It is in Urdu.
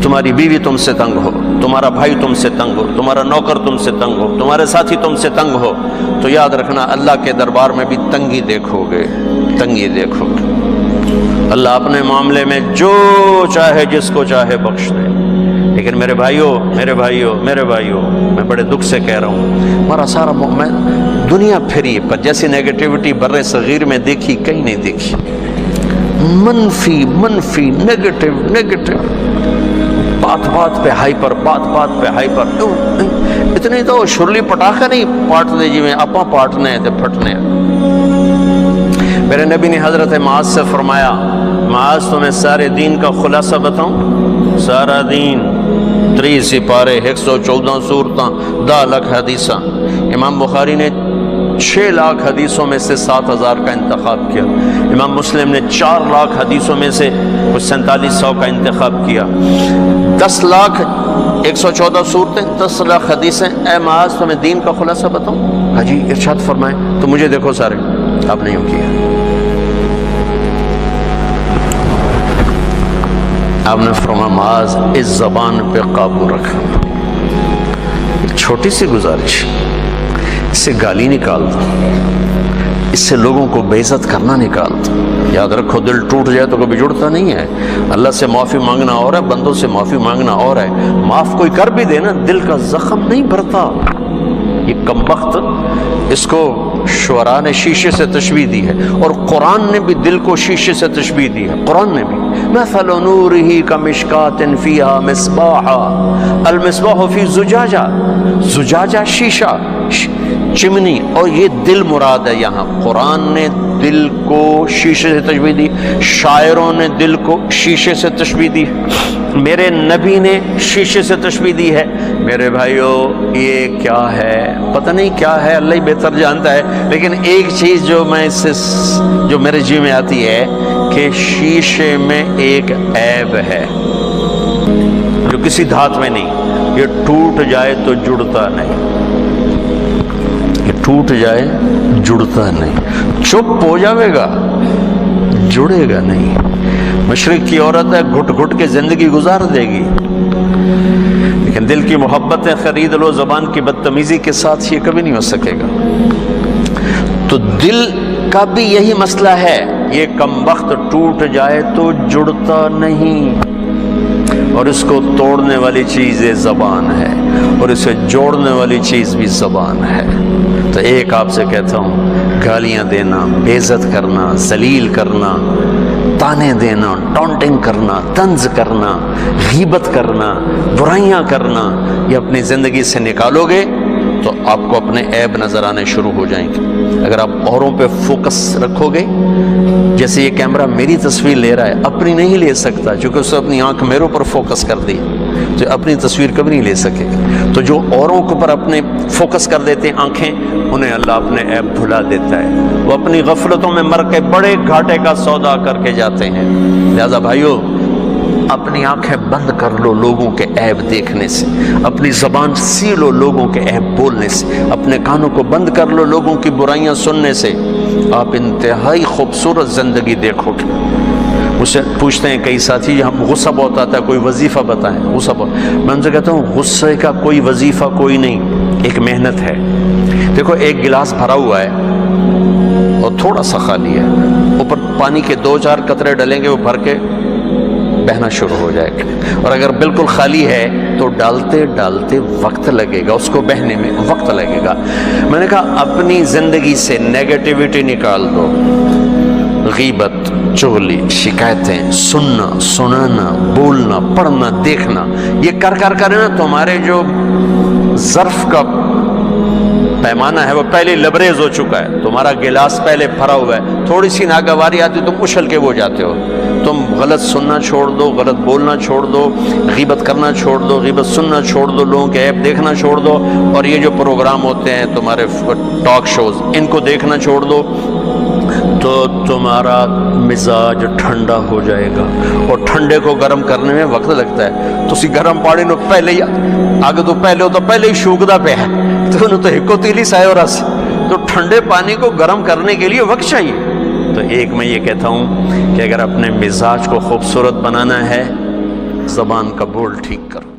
تمہاری بیوی تم سے تنگ ہو، تمہارا بھائی تم سے تنگ ہو، تمہارا نوکر تم سے تنگ ہو، تمہارے ساتھی تم سے تنگ ہو، تو یاد رکھنا اللہ کے دربار میں بھی تنگی دیکھو گے، تنگی دیکھو گے۔ اللہ اپنے معاملے میں جو چاہے جس کو چاہے بخش دے، لیکن میرے بھائیوں میں بڑے دکھ سے کہہ رہا ہوں، ہمارا سارا میں دنیا پھری پر جیسی نیگیٹیوٹی بر صغیر میں دیکھی کہیں نہیں دیکھی، منفی نیگیٹو، بات پہ ہائپر، بات پہ ہائپر، اتنے تو شرلی پٹاخہ نہیں پاٹنے جی میں اپا پاٹنے تے پھٹنے۔ میرے نبی نے حضرت معاذ سے فرمایا، معاذ تمہیں سارے دین کا خلاصہ بتاؤں؟ سارا دین 30 سپارے، 114 سورتاں، 10 لاکھ حدیثاں۔ امام بخاری نے 6 لاکھ حدیثوں میں سے 7000 کا انتخاب کیا، امام مسلم نے 4 لاکھ حدیثوں میں سے کچھ 4700 کا انتخاب کیا، 10 لاکھ 114 صورتیں، 10 لاکھ حدیثیں۔ اے معاذ تمہیں دین کا خلاصہ بتاؤں؟ ہاں جی ارشاد فرمائیں۔ تو مجھے دیکھو سارے، آپ نے یوں کیا، آپ نے فرمایا معاذ اس زبان پہ قابو رکھا، ایک چھوٹی سی گزارش، اس سے گالی نکال دو، اس سے لوگوں کو بے عزت کرنا نکال دو۔ یاد رکھو دل ٹوٹ جائے تو کبھی جڑتا نہیں ہے، اللہ سے معافی مانگنا اور ہے، بندوں سے معافی مانگنا اور ہے۔ معاف کوئی کر بھی دے نا، دل کا زخم نہیں بھرتا۔ یہ کمبخت، اس کو شعراء نے شیشے سے تشبیہ دی ہے، اور قرآن نے بھی دل کو شیشے سے تشبیہ دی ہے۔ قرآن نے بھی مثل نورہ کمشکات فیہا مصباح، المصباح فی زجاجہ، زجاجہ شیشہ، چمنی، اور یہ دل مراد ہے یہاں۔ قرآن نے دل کو شیشے سے تشبیہ دی، شاعروں نے دل کو شیشے سے تشبیہ دی، میرے نبی نے شیشے سے تشبیہ دی ہے۔ میرے بھائیو یہ کیا ہے؟ پتہ نہیں کیا ہے، اللہ ہی بہتر جانتا ہے، لیکن ایک چیز جو میں اس سے جو میرے جی میں آتی ہے کہ شیشے میں ایک عیب ہے جو کسی دھات میں نہیں، یہ ٹوٹ جائے تو جڑتا نہیں، یہ ٹوٹ جائے جڑتا نہیں، چپ ہو جاوے گا جڑے گا نہیں۔ مشرق کی عورت ہے، گھٹ گھٹ کے زندگی گزار دے گی، لیکن دل کی محبتیں خرید لو زبان کی بدتمیزی کے ساتھ، یہ کبھی نہیں ہو سکے گا۔ تو دل کا بھی یہی مسئلہ ہے، یہ کمبخت ٹوٹ جائے تو جڑتا نہیں، اور اس کو توڑنے والی چیز زبان ہے، اور اسے جوڑنے والی چیز بھی زبان ہے۔ تو ایک آپ سے کہتا ہوں، گالیاں دینا، بے عزت کرنا، ذلیل کرنا، تانے دینا، ٹونٹنگ کرنا، طنز کرنا، غیبت کرنا، برائیاں کرنا، یہ اپنی زندگی سے نکالو گے تو آپ کو اپنے عیب نظر آنے شروع ہو جائیں گے۔ اگر آپ اوروں پہ فوکس رکھو گے، جیسے یہ کیمرہ میری تصویر لے رہا ہے، اپنی نہیں لے سکتا چونکہ اس نے اپنی آنکھ میرے اوپر فوکس کر دی، تو اپنی تصویر کبھی نہیں لے سکے گا۔ تو جو اوروں کے اوپر اپنے فوکس کر دیتے ہیں آنکھیں، انہیں اللہ اپنے عیب بھلا دیتا ہے، وہ اپنی غفلتوں میں مر کے بڑے گھاٹے کا سودا کر کے جاتے ہیں۔ لہذا بھائیو اپنی آنکھیں بند کر لو لوگوں کے عیب دیکھنے سے، اپنی زبان سی لو لوگوں کے عیب بولنے سے، اپنے کانوں کو بند کر لو لوگوں کی برائیاں سننے سے، آپ انتہائی خوبصورت زندگی دیکھو گے۔ مجھ سے پوچھتے ہیں کئی ساتھی، ہم غصہ بہت آتا ہے، کوئی وظیفہ بتائیں۔ غصہ بہت، میں ان سے کہتا ہوں غصے کا کوئی وظیفہ کوئی نہیں، ایک محنت ہے۔ دیکھو ایک گلاس بھرا ہوا ہے اور تھوڑا سا خالی ہے، اوپر پانی کے 2-4 قطرے ڈلیں گے، وہ بھر کے بہنا شروع ہو جائے گا، اور اگر بالکل خالی ہے تو ڈالتے ڈالتے وقت لگے گا، اس کو بہنے میں وقت لگے گا۔ میں نے کہا اپنی زندگی سے نیگیٹیوٹی نکال دو، غیبت، چغلی، شکایتیں، سننا، سنانا، بولنا، پڑھنا، دیکھنا، یہ کر نا تمہارے جو ظرف کا پیمانہ ہے وہ پہلے لبریز ہو چکا ہے، تمہارا گلاس پہلے بھرا ہوا ہے، تھوڑی سی ناگواری آتی تم اچھل کے وہ جاتے ہو۔ تم غلط سننا چھوڑ دو، غلط بولنا چھوڑ دو، غیبت کرنا چھوڑ دو، غیبت سننا چھوڑ دو، لوگوں کے عیب دیکھنا چھوڑ دو، اور یہ جو پروگرام ہوتے ہیں تمہارے ٹاک شوز، ان کو دیکھنا چھوڑ دو، تو تمہارا مزاج ٹھنڈا ہو جائے گا، اور ٹھنڈے کو گرم کرنے میں وقت لگتا ہے۔ تو گرم پانی نو پہلے ہی آگے تو پہلے ہی شوکدا پہ ہے، تو انہوں تو ہکو تیلی سائے اور رس، تو ٹھنڈے پانی کو گرم کرنے کے لیے وقت چاہیے۔ تو ایک میں یہ کہتا ہوں کہ اگر اپنے مزاج کو خوبصورت بنانا ہے زبان کا بول ٹھیک کرو.